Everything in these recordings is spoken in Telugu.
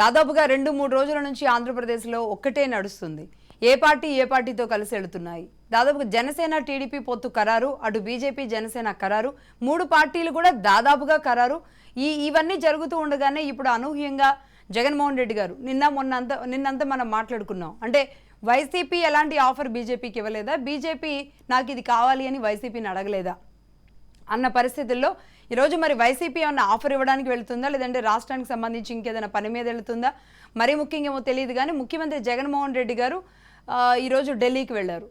దాదాపుగా 2-3 రోజుల నుంచి ఆంధ్రప్రదేశ్లో ఒక్కటే నడుస్తుంది. ఏ పార్టీతో కలిసి వెళుతున్నాయి. దాదాపుగా జనసేన టీడీపీ పొత్తు ఖరారు, అటు బీజేపీ జనసేన ఖరారు, 3 పార్టీలు కూడా దాదాపుగా ఖరారు. ఇవన్నీ జరుగుతూ ఉండగానే ఇప్పుడు అనూహ్యంగా జగన్మోహన్ రెడ్డి గారు నిన్నంతా మనం మాట్లాడుకున్నాం. అంటే వైసీపీ ఎలాంటి ఆఫర్ బీజేపీకి ఇవ్వలేదా, బీజేపీ నాకు ఇది కావాలి అని వైసీపీని అడగలేదా అన్న పరిస్థితుల్లో ఈరోజు మరి వైసీపీ ఏమన్నా ఆఫర్ ఇవ్వడానికి వెళుతుందా, లేదంటే రాష్ట్రానికి సంబంధించి ఇంకేదైనా పని మీద వెళుతుందా మరీ ముఖ్యంగా ఏమో తెలియదు. కానీ ముఖ్యమంత్రి జగన్మోహన్ రెడ్డి గారు ఈరోజు ఢిల్లీకి వెళ్ళారు.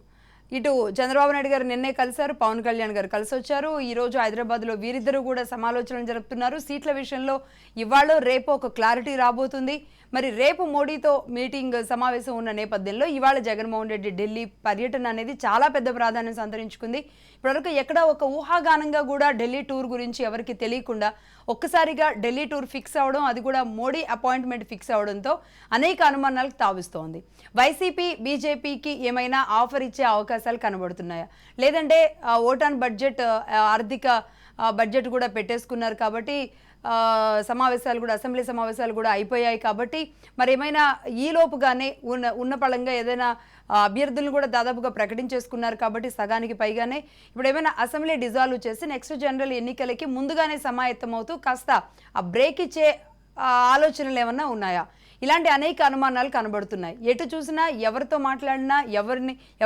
ఇటు చంద్రబాబు నాయుడు గారు నిన్నే కలిశారు, పవన్ కళ్యాణ్ గారు కలిసి వచ్చారు. ఈరోజు హైదరాబాద్లో వీరిద్దరూ కూడా సమాలోచనలు జరుపుతున్నారు. సీట్ల విషయంలో ఇవాళ రేపు ఒక క్లారిటీ రాబోతుంది. మరి రేపు మోడీతో మీటింగ్ సమావేశం ఉన్న నేపథ్యంలో ఇవాళ జగన్మోహన్ రెడ్డి ఢిల్లీ పర్యటన అనేది చాలా పెద్ద ప్రాధాన్యం సంతరించుకుంది. ఇప్పటివరకు ఎక్కడ ఒక ఊహాగానంగా కూడా ఢిల్లీ టూర్ గురించి ఎవరికి తెలియకుండా ఒక్కసారిగా ఢిల్లీ టూర్ ఫిక్స్ అవడం, అది కూడా మోడీ అపాయింట్మెంట్ ఫిక్స్ అవడంతో అనేక అనుమానాలకు తావిస్తోంది. వైసీపీ బీజేపీకి ఏమైనా ఆఫర్ ఇచ్చే అవకాశాలు కనబడుతున్నాయా, లేదంటే ఓటాన్ బడ్జెట్ ఆర్థిక బడ్జెట్ కూడా పెట్టేసుకున్నారు కాబట్టి సమావేశాలు కూడా అసెంబ్లీ సమావేశాలు కూడా అయిపోయాయి కాబట్టి మరి ఏమైనా ఈలోపుగానే ఉన్న పళంగా ఏదైనా అభ్యర్థులను కూడా దాదాపుగా ప్రకటించేసుకున్నారు కాబట్టి సగానికి పైగానే ఇప్పుడు ఏమైనా అసెంబ్లీ డిజాల్వ్ చేసి నెక్స్ట్ జనరల్ ఎన్నికలకి ముందుగానే సమాయత్తమవుతూ కాస్త ఆ బ్రేక్ ఇచ్చే ఆలోచనలు ఏమన్నా ఉన్నాయా? ఇలాంటి అనేక అనుమానాలు కనబడుతున్నాయి. ఎటు చూసినా ఎవరితో మాట్లాడినా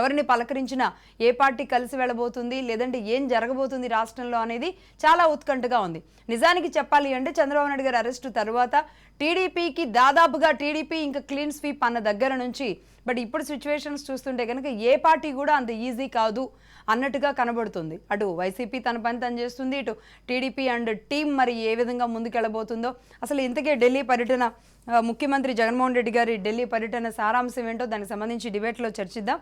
ఎవరిని పలకరించినా ఏ పార్టీ కలిసి వెళ్ళబోతుంది, లేదంటే ఏం జరగబోతుంది రాష్ట్రంలో అనేది చాలా ఉత్కంఠగా ఉంది. నిజానికి చెప్పాలి అంటే చంద్రబాబు నాయుడు గారి అరెస్టు తర్వాత టీడీపీకి దాదాపుగా టీడీపీ ఇంకా క్లీన్ స్వీప్ అన్న దగ్గర నుంచి బట్ ఇప్పుడు సిచ్యువేషన్స్ చూస్తుంటే కనుక ఏ పార్టీ కూడా అంత ఈజీ కాదు అన్నట్టుగా కనబడుతుంది. అటు వైసీపీ తన పని తను చేస్తుంది, ఇటు టీడీపీ అండ్ టీం మరి ఏ విధంగా ముందుకెళ్ళబోతుందో. అసలు ఇంతకే ఢిల్లీ పర్యటన, ముఖ్యమంత్రి జగన్మోహన్ రెడ్డి గారి ఢిల్లీ పర్యటన సారాంశం ఏంటో దానికి సంబంధించి డిబేట్లో చర్చిద్దాం.